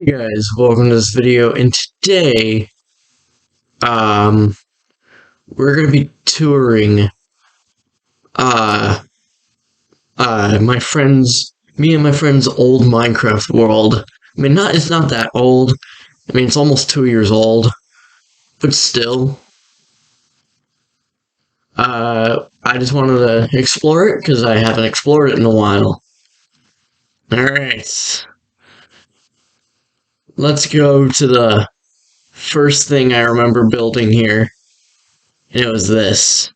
Hey guys, welcome to this video, and today, um, we're gonna be touring, uh, me and my friend's old Minecraft world. I mean, it's not that old. I mean, it's almost 2 years old, but still, I just wanted to explore it, because I haven't explored it in a while. Alright, let's go to the first thing I remember building here, and it was this.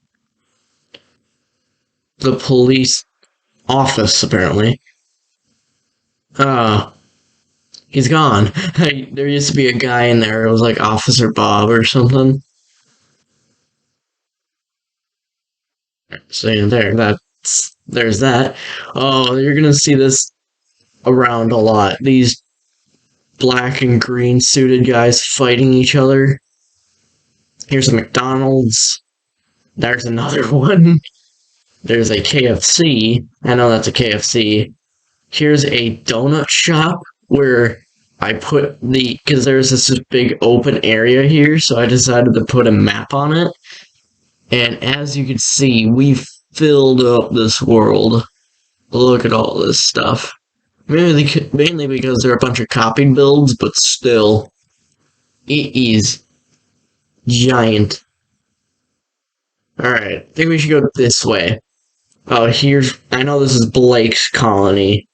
The police office, apparently. Oh, he's gone. There used to be a guy in there. It was like Officer Bob or something. So yeah, there's that. Oh, you're gonna see this around a lot. These black and green suited guys fighting each other. Here's a McDonald's. There's another one. There's a KFC. I know that's a KFC. Here's a donut shop where I put because there's this big open area here, so I decided to put a map on it. And as you can see, we filled up this world. Look at all this stuff. Mainly because there are a bunch of copied builds, but still, it is giant. Alright, I think we should go this way. Oh, I know this is Blake's colony.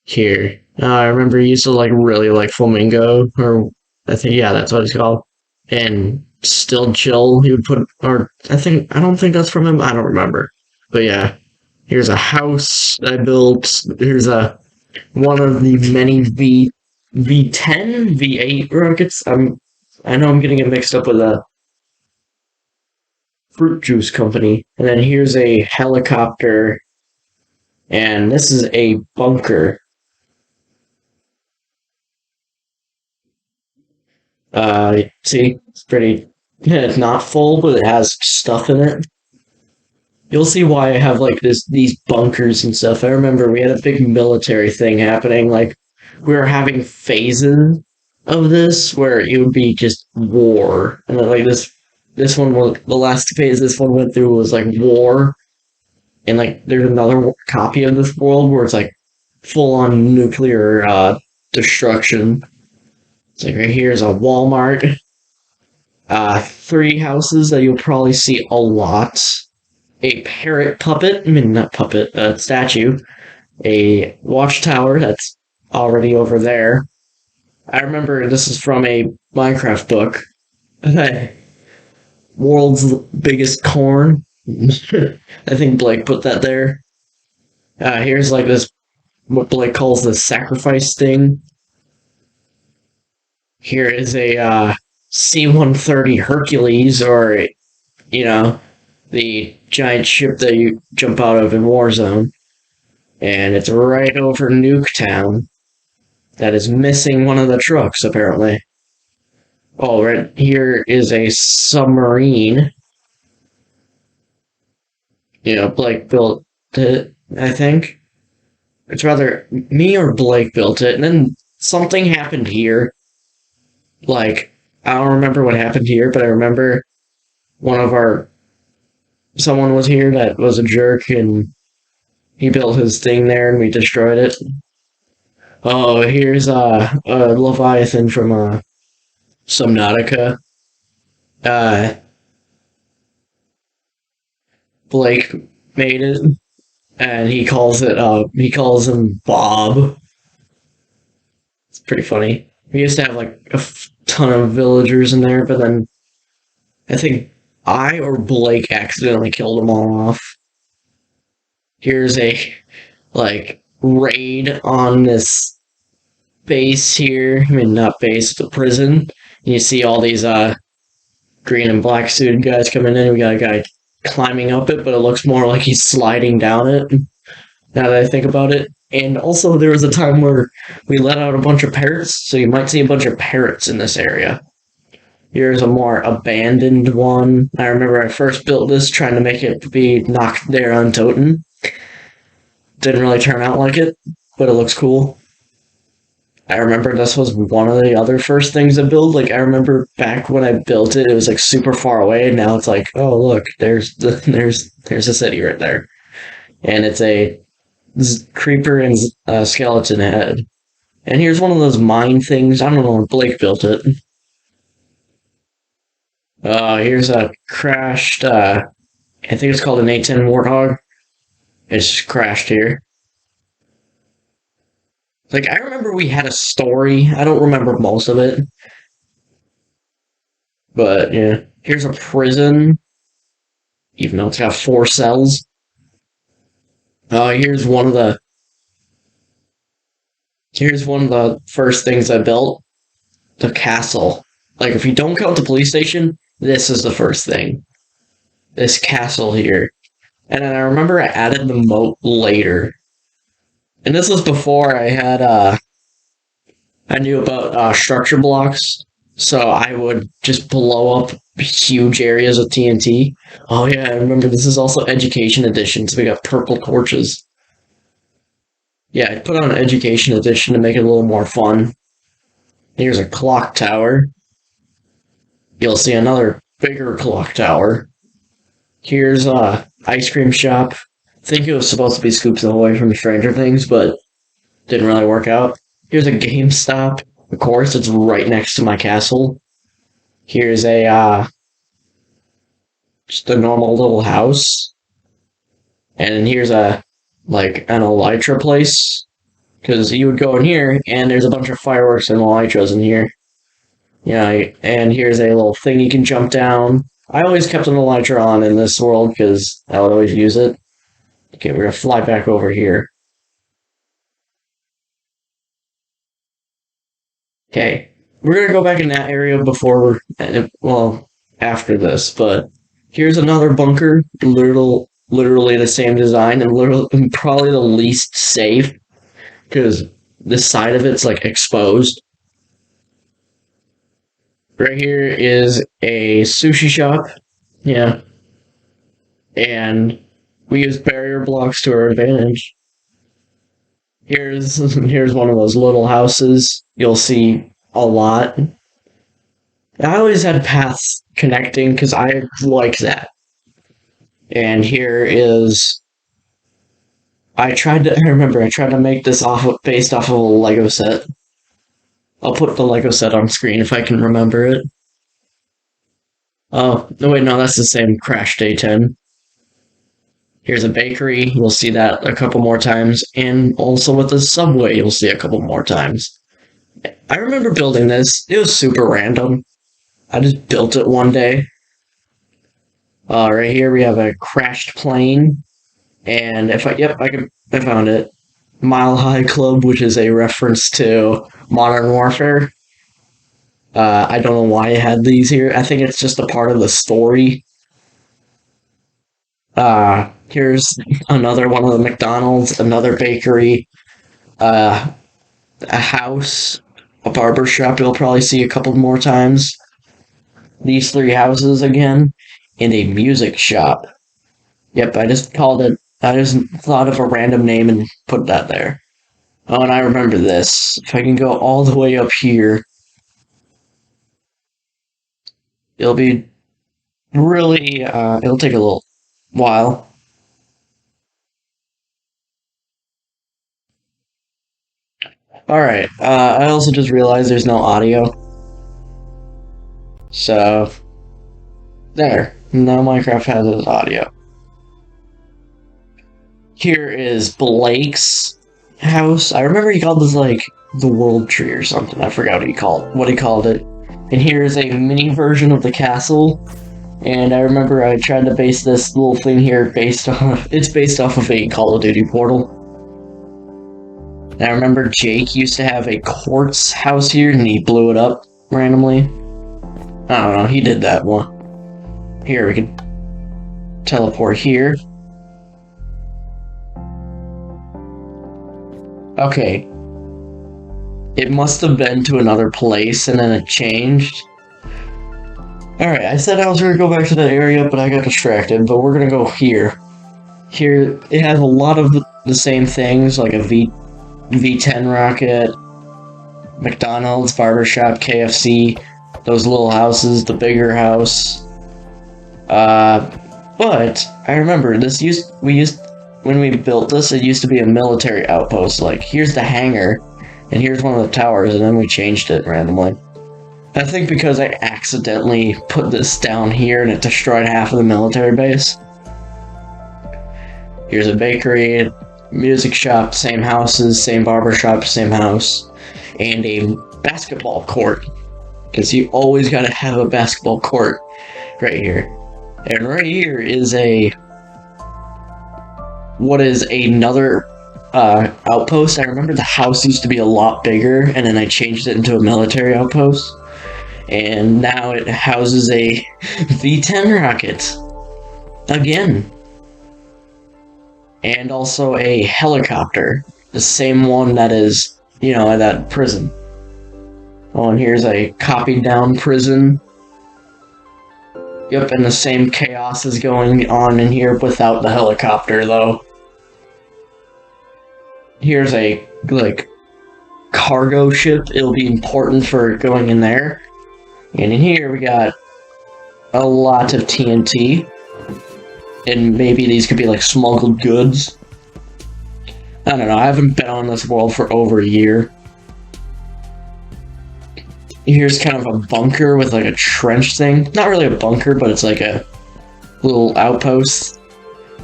Here. I remember he used to really like Flamingo, or I think, yeah, that's what it's called. And Still Chill, he would put, or I don't think that's from him, I don't remember. But yeah, here's a house I built. Here's one of the many V10, V8 rockets. I know I'm getting it mixed up with a fruit juice company. And then here's a helicopter, and this is a bunker. See, it's pretty. It's not full, but it has stuff in it. You'll see why I have these bunkers and stuff. I remember we had a big military thing happening. Like we were having phases of this where it would be just war, and then this one was the last phase. This one went through was like war, and there's another copy of this world where it's like full on nuclear destruction. It's like right here is a Walmart. 3 houses that you'll probably see a lot. A parrot puppet, I mean not puppet, statue. A watchtower that's already over there. I remember this is from a Minecraft book. World's biggest corn. I think Blake put that there. Here's this, what Blake calls the sacrifice thing. Here is a C-130 Hercules, or, the giant ship that you jump out of in Warzone. And it's right over Nuketown. That is missing one of the trucks, apparently. Oh, right here is a submarine. Blake built it, I think. It's rather me or Blake built it, and then something happened here. I don't remember what happened here, but I remember someone was here that was a jerk, and he built his thing there, and we destroyed it. Oh, here's a Leviathan from Subnautica. Blake made it, and he calls him Bob. It's pretty funny. We used to have a ton of villagers in there, but then I think I or Blake accidentally killed them all off. Here's a raid on this base here. I mean, not base, the prison. And you see all these green and black suited guys coming in. We got a guy climbing up it, but it looks more like he's sliding down it, now that I think about it. And also, there was a time where we let out a bunch of parrots, so you might see a bunch of parrots in this area. Here's a more abandoned one. I remember I first built this trying to make it be knocked there on Toten. Didn't really turn out like it, but it looks cool. I remember this was one of the other first things I built. Like I remember back when I built it, it was like super far away, and now it's like, oh look, there's a city right there, and it's a creeper and skeleton head. And here's one of those mine things. I don't know. Blake built it. Here's a crashed. I think it's called an A10 Warthog. It's crashed here. Like I remember we had a story. I don't remember most of it, but yeah. Here's a prison, even though it's got 4 cells. Here's one of the first things I built. The castle. Like if you don't count the police station, this is the first thing. This castle here. And then I remember I added the moat later. And this was before I knew about structure blocks. So I would just blow up huge areas of TNT. Oh yeah, I remember this is also education edition, so we got purple torches. Yeah, I put on an education edition to make it a little more fun. Here's a clock tower. You'll see another bigger clock tower. Here's a ice cream shop. I think it was supposed to be Scoops Ahoy from Stranger Things, but didn't really work out. Here's a GameStop. Of course, it's right next to my castle. Here's a just a normal little house. And here's an elytra place. Because you would go in here, and there's a bunch of fireworks and elytras in here. Yeah, and here's a little thing you can jump down. I always kept an elytra on in this world because I would always use it. Okay, we're gonna fly back over here. Okay, we're gonna go back in that area before after this. But here's another bunker, literally the same design, and literally probably the least safe because this side of it's like exposed. Right here is a sushi shop. Yeah, and we use barrier blocks to our advantage. Here's one of those little houses you'll see a lot. I always had paths connecting because I like that. And here is I remember I tried to make this based off of a Lego set. I'll put the Lego set on screen if I can remember it. Oh, no wait, no, that's the same Crash Day 10. Here's a bakery, you'll see that a couple more times, and also with the subway, you'll see a couple more times. I remember building this, it was super random. I just built it one day. Right here we have a crashed plane, and I found it. Mile High Club, which is a reference to Modern Warfare. I don't know why I had these here. I think it's just a part of the story. Here's another one of the McDonald's, another bakery, a house, a barber shop you'll probably see a couple more times. These 3 houses again, and a music shop. Yep, I just thought of a random name and put that there. Oh, and I remember this. If I can go all the way up here, it'll be really, it'll take a little while. Alright, I also just realized there's no audio. So, there. Now Minecraft has its audio. Here is Blake's house. I remember he called this like the world tree or something. I forgot what he called it. And here's a mini version of the castle. And I remember I tried to base this little thing here based off of a Call of Duty portal. And I remember Jake used to have a quartz house here and he blew it up randomly. I don't know, he did that one. Here, we can teleport here. Okay. It must have been to another place and then it changed. Alright, I said I was going to go back to that area, but I got distracted, but we're going to go here. Here, it has a lot of the same things, like a V10 rocket, McDonald's, barbershop, KFC, those little houses, the bigger house. But I remember when we built this, it used to be a military outpost. Like, here's the hangar, and here's one of the towers, and then we changed it randomly. I think because I accidentally put this down here and it destroyed half of the military base. Here's a bakery, music shop, same houses, same barbershop, same house, and a basketball court. Because you always gotta have a basketball court right here. And right here is what is another outpost. I remember the house used to be a lot bigger, and then I changed it into a military outpost. And now it houses a V-10 rocket. Again. And also a helicopter. The same one that is, at that prison. Oh, and here's a copied down prison. Yep, and the same chaos is going on in here without the helicopter, though. Here's a, cargo ship. It'll be important for going in there. And in here we got a lot of TNT. And maybe these could be smuggled goods. I don't know, I haven't been on this world for over a year. Here's kind of a bunker with a trench thing. Not really a bunker, but it's a little outpost.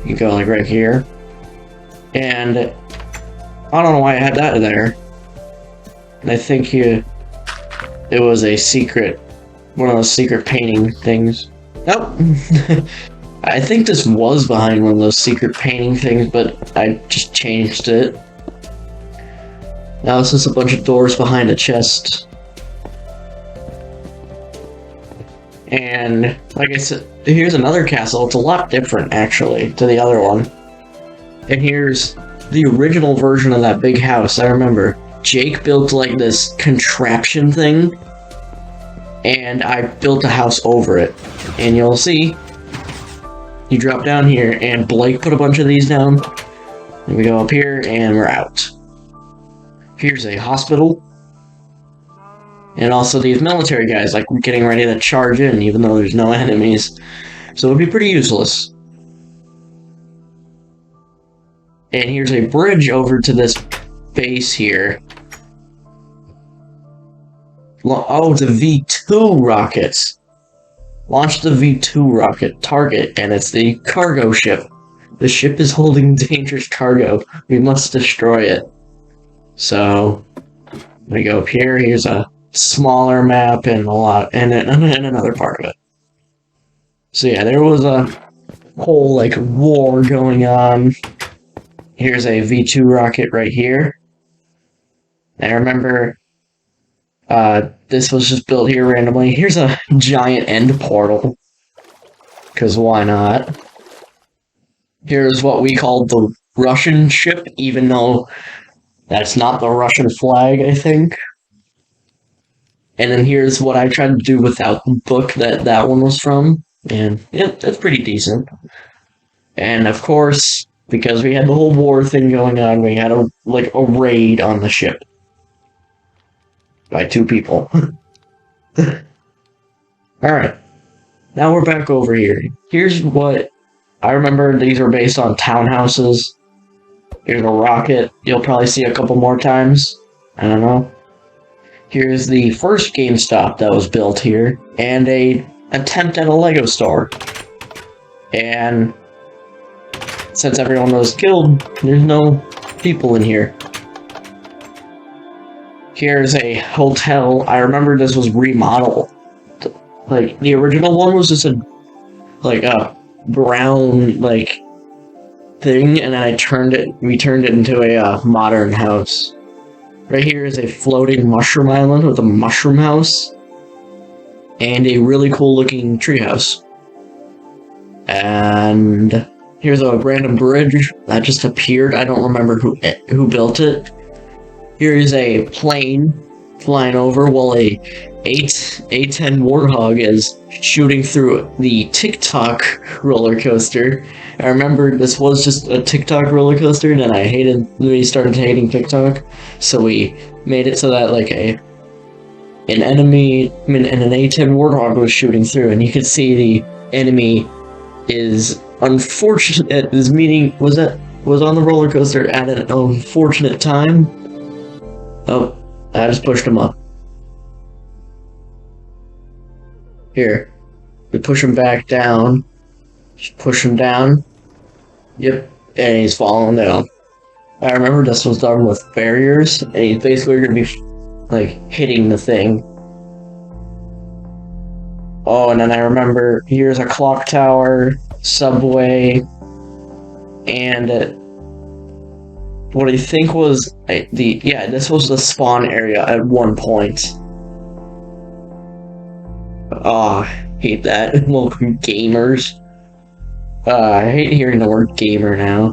You go right here. And I don't know why I had that there. And I think it was a secret, one of those secret painting things. Nope. I think this was behind one of those secret painting things, but I just changed it. Now it's just a bunch of doors behind a chest. And, like I said, here's another castle. It's a lot different, actually, to the other one. And here's the original version of that big house. I remember Jake built, this contraption thing, and I built a house over it. And you'll see, you drop down here, and Blake put a bunch of these down. And we go up here, and we're out. Here's a hospital. And also these military guys, getting ready to charge in, even though there's no enemies. So it would be pretty useless. And here's a bridge over to this base here. Oh, it's a V2 rocket. Launch the V2 rocket target, and it's the cargo ship. The ship is holding dangerous cargo. We must destroy it. So, we go up here. Here's a smaller map and and another part of it. So yeah, there was a whole war going on. Here's a V2 rocket right here. I remember this was just built here randomly. Here's a giant end portal. Because why not? Here's what we call the Russian ship, even though that's not the Russian flag, I think. And then here's what I tried to do without the book that one was from. And yeah, that's pretty decent. And of course, because we had the whole war thing going on, we had a raid on the ship. By 2 people. Alright. Now we're back over here. Here's what I remember. These are based on townhouses. Here's a rocket. You'll probably see a couple more times. I don't know. Here's the first GameStop that was built here. And a attempt at a Lego store. And since everyone was killed, there's no people in here. Here's a hotel. I remember this was remodeled. The original one was just a brown thing, and then we turned it into a modern house. Right here is a floating mushroom island with a mushroom house and a really cool looking treehouse. And here's a random bridge that just appeared. I don't remember who built it. Here is a plane flying over while a A10 Warthog is shooting through the TikTok roller coaster. I remember this was just a TikTok roller coaster, and we started hating TikTok, so we made it so that like an enemy, I mean, and an A10 Warthog was shooting through, and you could see the enemy is unfortunate. His meeting was on the roller coaster at an unfortunate time. Oh, I just pushed him up. Here, we push him back down. Just push him down. Yep, and he's falling down. I remember this was done with barriers, and he's basically gonna be like hitting the thing. Oh, and then I remember here's a clock tower, subway, and what I think was this was the spawn area at one point. Oh, I hate that. Welcome, gamers. I hate hearing the word gamer now.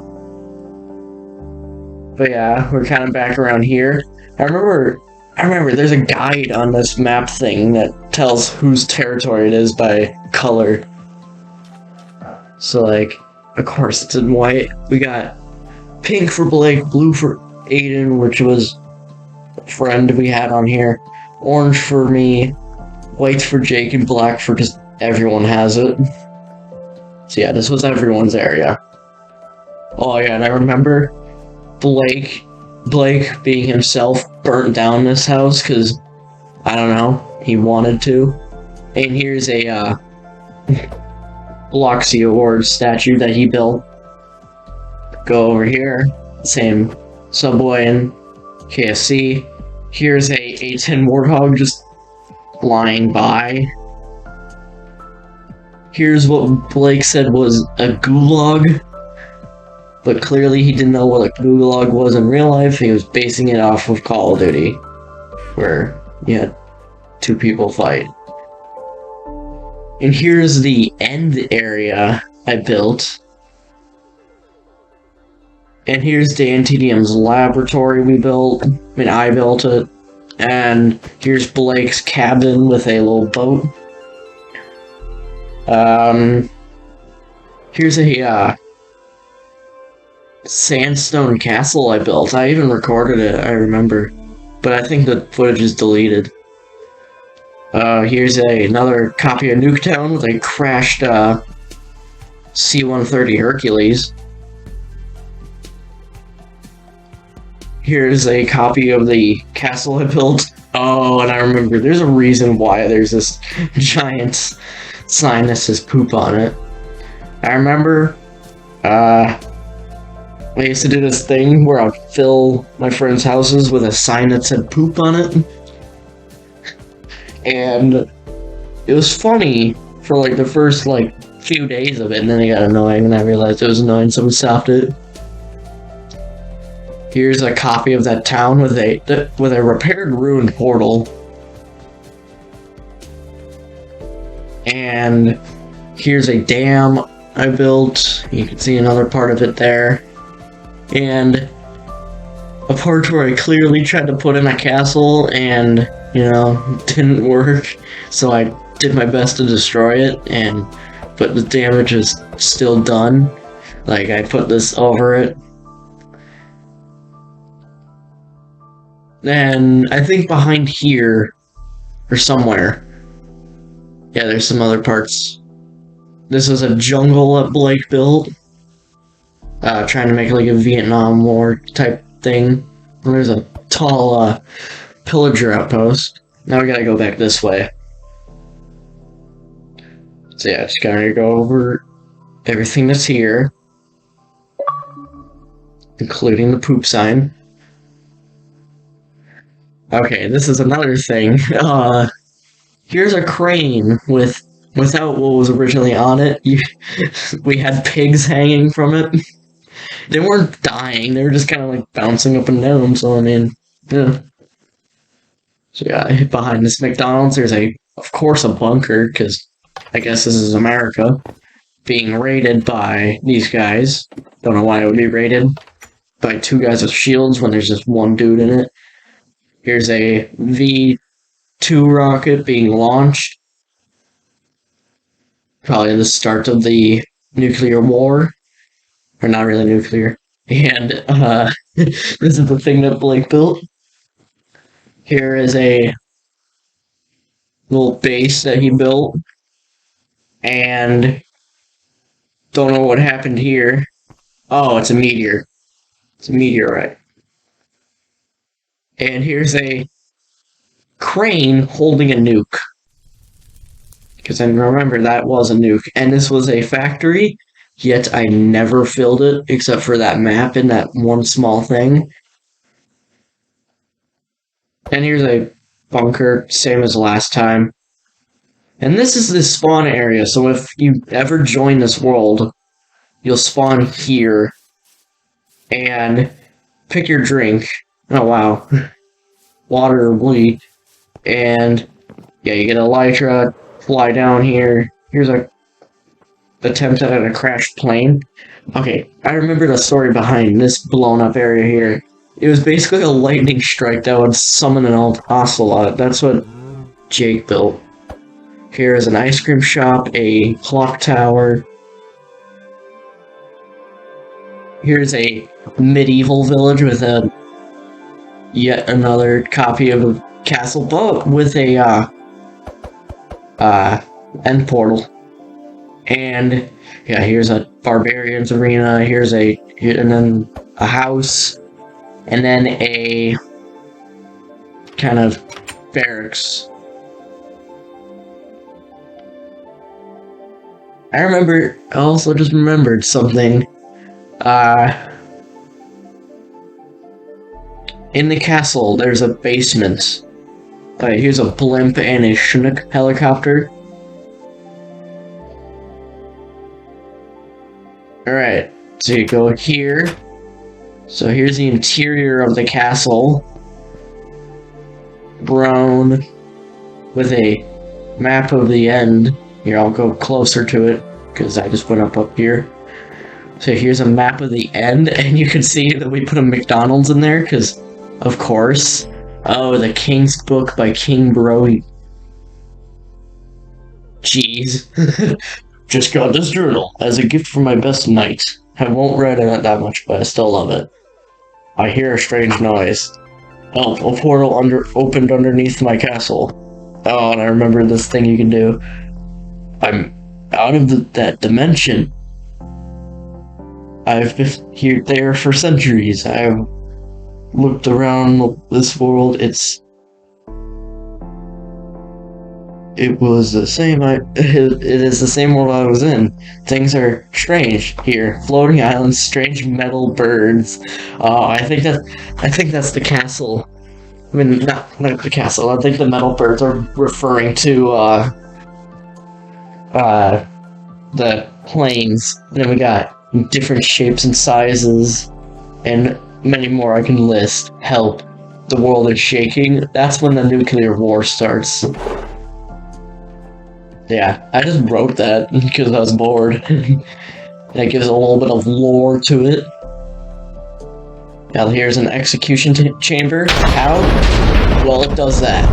But yeah, we're kind of back around here. I remember there's a guide on this map thing that tells whose territory it is by color. So, like, of course it's in white. We got pink for Blake, blue for Aiden, which was a friend we had on here, orange for me, white for Jake, and black for just everyone has it. So yeah, this was everyone's area. Oh yeah, and I remember Blake being himself burnt down this house because, I don't know, he wanted to. And here's a Bloxy Award statue that he built. Go over here, same Subway and KFC. Here's a A10 Warthog just flying by. Here's what Blake said was a gulag, but clearly he didn't know what a gulag was in real life. He was basing it off of Call of Duty, where you had two people fight. And here's the end area I built. And here's Dan TDM's laboratory I built it. And here's Blake's cabin with a little boat. Here's a sandstone castle I built. I even recorded it, I remember. But I think the footage is deleted. Here's another copy of Nuketown with a crashed C-130 Hercules. Here's a copy of the castle I built. Oh, and I remember there's a reason why there's this giant sign that says poop on it. I remember I used to do this thing where I'd fill my friends' houses with a sign that said poop on it. And it was funny for like the first few days of it, and then it got annoying and I realized it was annoying, so we stopped it. Here's a copy of that town with a repaired ruined portal. And here's a dam I built. You can see another part of it there. And a part where I clearly tried to put in a castle and, didn't work. So I did my best to destroy it, but the damage is still done. Like, I put this over it. And I think behind here, or somewhere, yeah, there's some other parts. This is a jungle that Blake built. Trying to make like a Vietnam War type thing. There's a tall pillager outpost. Now we gotta go back this way. So yeah, just gotta go over everything that's here, including the poop sign. Okay, this is another thing. Here's a crane without what was originally on it. We had pigs hanging from it. They weren't dying, they were just kind of like bouncing up and down, so I mean, yeah. So yeah, behind this McDonald's, there's of course a bunker, because I guess this is America, being raided by these guys. Don't know why it would be raided by two guys with shields when there's just one dude in it. Here's a 2 rocket being launched. Probably the start of the nuclear war. Or not really nuclear. And this is the thing that Blake built. Here is a little base that he built. And don't know what happened here. Oh, it's a meteor. It's a meteorite. And here's a crane holding a nuke. Because I remember that was a nuke. And this was a factory, yet I never filled it except for that map and that one small thing. And here's a bunker, same as last time. And this is the spawn area, so if you ever join this world, you'll spawn here. And pick your drink. Oh wow. Water or bleach. And yeah, you get elytra, fly down here. Here's a attempt at a crashed plane. Okay, I remember the story behind this blown up area here. It was basically a lightning strike that would summon an ocelot. That's what Jake built. Here is an ice cream shop, a clock tower. Here's a medieval village with a yet another copy of a castle, but with a end portal. And yeah, here's a barbarians arena. And then a house, and then a kind of barracks. I also just remembered something. In the castle, there's a basement. Here's a blimp and a Chinook helicopter. Alright, so you go here. So here's the interior of the castle. Brown with a map of the end. Here, I'll go closer to it because I just went up here. So here's a map of the end, and you can see that we put a McDonald's in there because, of course. Oh, the King's Book by King Brody. Jeez. Just got this journal as a gift from my best knight. I won't read it that much, but I still love it. I hear a strange noise. Oh, a portal opened underneath my castle. Oh, and I remember this thing you can do. I'm out of that dimension. I've been there for centuries. I've looked around this world. It was the same. It is the same world I was in. Things are strange here. Floating islands, strange metal birds. I think that's the castle. I mean, not the castle. I think the metal birds are referring to the planes. And then we got different shapes and sizes, and many more I can list. Help! The world is shaking. That's when the nuclear war starts. Yeah, I just wrote that because I was bored. That gives a little bit of lore to it. Now here's an execution chamber. How? Well, it does that.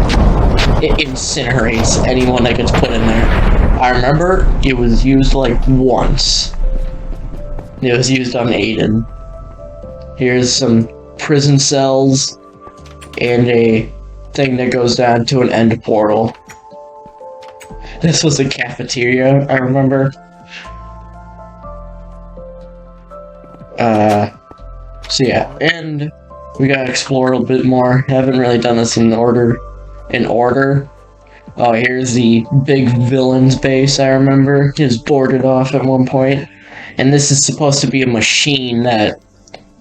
It incinerates anyone that gets put in there. I remember it was used like once. It was used on Aiden. Here's some prison cells and a thing that goes down to an end portal. This was a cafeteria, I remember. So yeah, and we gotta explore a bit more. Haven't really done this in order. Oh, here's the big villain's base, I remember. It was boarded off at one point. And this is supposed to be a machine that,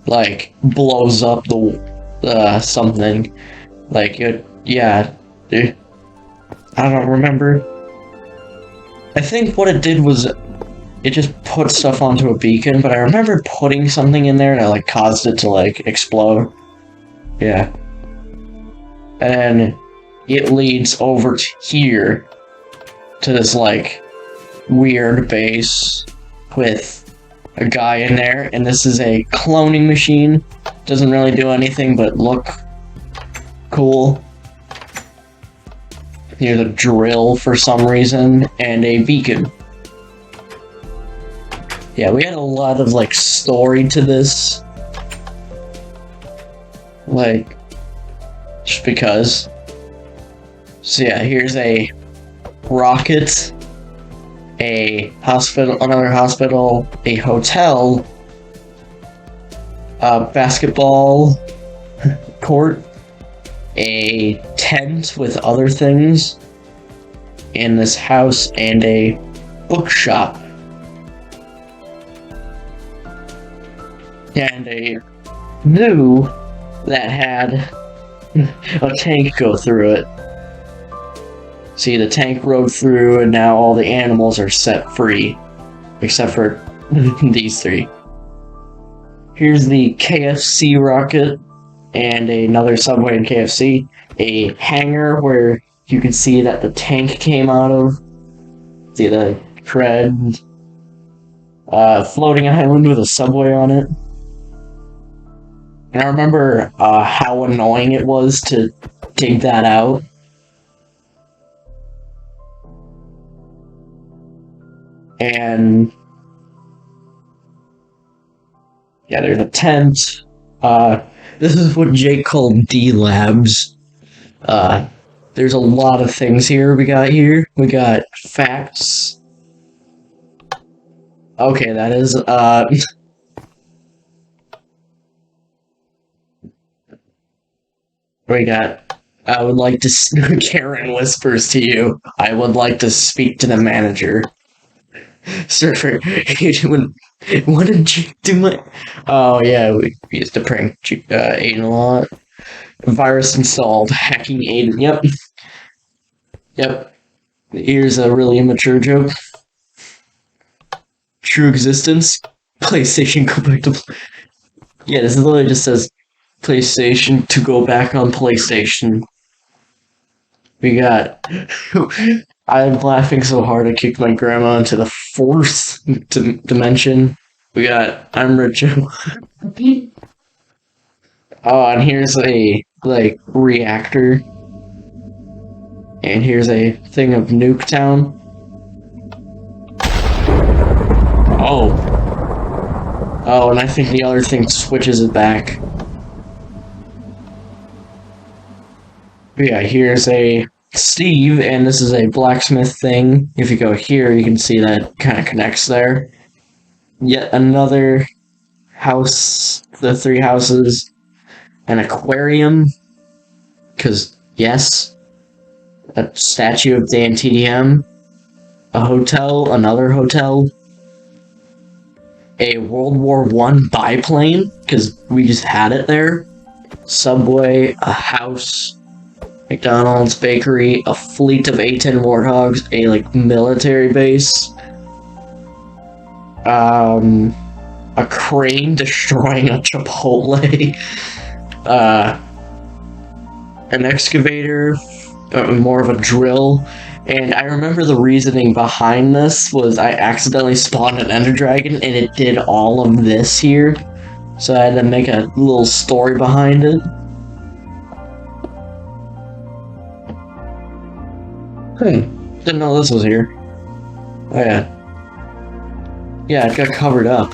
like, blows up the, something. Like, yeah. I don't remember. I think what it did was it just put stuff onto a beacon, but I remember putting something in there that like caused it to like explode. Yeah. And it leads over to here to this like weird base with a guy in there, and this is a cloning machine. Doesn't really do anything but look cool. Here's a drill for some reason, and a beacon. Yeah, we had a lot of, like, story to this. Like, just because. So yeah, here's a rocket, a hospital, another hospital, a hotel, a basketball court, a tent with other things in this house, and a bookshop. And a zoo that had a tank go through it. See, the tank rode through, and now all the animals are set free. Except for these three. Here's the KFC rocket, and another Subway and KFC. A hangar where you can see that the tank came out of. See the tread. Floating island with a Subway on it. And I remember how annoying it was to dig that out. And yeah, there's a tent. This is what Jake called D-Labs. There's a lot of things here we got here. We got facts. Okay, that is, we got, I would like to, Karen whispers to you, I would like to speak to the manager. Surfer, what did Jake do my, oh yeah, we used to prank Aiden a lot. Virus installed, hacking Aiden, yep. Here's a really immature joke. True existence, PlayStation go back to, yeah, this literally just says, PlayStation to go back on PlayStation. We got... I'm laughing so hard I kicked my grandma into the fourth dimension. We got... I'm rich. Oh, and here's a, like, reactor. And here's a thing of Nuketown. Oh, and I think the other thing switches it back. Yeah, here's a Steve, and this is a blacksmith thing. If you go here, you can see that kind of connects there. Yet another house, the three houses, an aquarium, because, yes, a statue of Dan TDM, a hotel, another hotel, a World War I biplane, because we just had it there, Subway, a house, McDonald's, bakery, a fleet of A-10 Warthogs, a, like, military base, a crane destroying a Chipotle, an excavator, more of a drill, and I remember the reasoning behind this was I accidentally spawned an Ender Dragon, and it did all of this here, so I had to make a little story behind it. Didn't know this was here. Oh yeah. Yeah, it got covered up.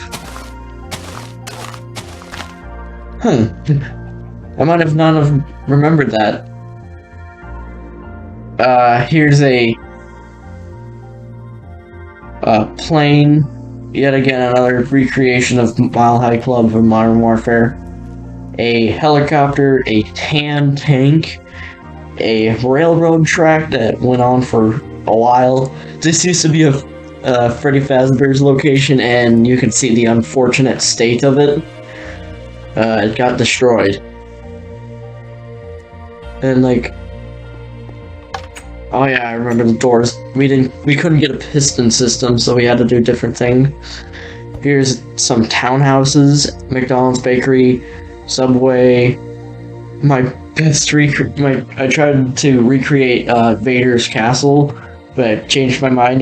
I might have not have remembered that. Here's a plane. Yet again, another recreation of Mile High Club for Modern Warfare. A helicopter, a tan tank, a railroad track that went on for a while. This used to be a Freddy Fazbear's location, and you can see the unfortunate state of it. It got destroyed. And like, oh yeah, I remember the doors. We couldn't get a piston system, so we had to do a different thing. Here's some townhouses, McDonald's, bakery, Subway. I tried to recreate Vader's castle, but I changed my mind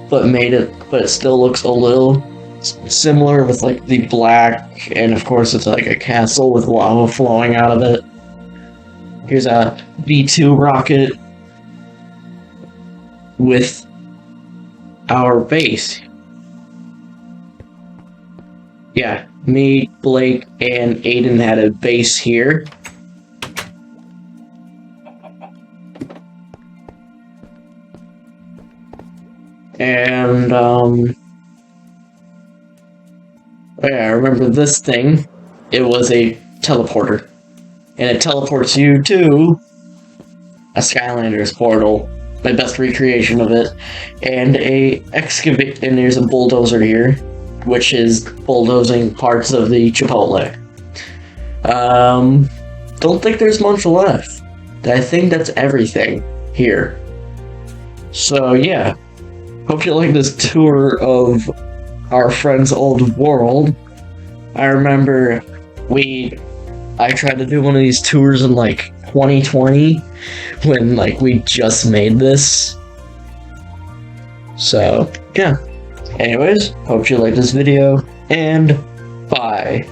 but it still looks a little similar with like the black, and of course it's like a castle with lava flowing out of it. Here's a V2 rocket, with our base. Yeah, me, Blake, and Aiden had a base here. And, yeah, I remember this thing. It was a teleporter. And it teleports you to a Skylanders portal. My best recreation of it. And and there's a bulldozer here, which is bulldozing parts of the Chipotle. Don't think there's much left. I think that's everything here. So yeah, hope you like this tour of our friend's old world. I remember I tried to do one of these tours in like 2020 when like we just made this. So yeah. Anyways, hope you like this video, and bye.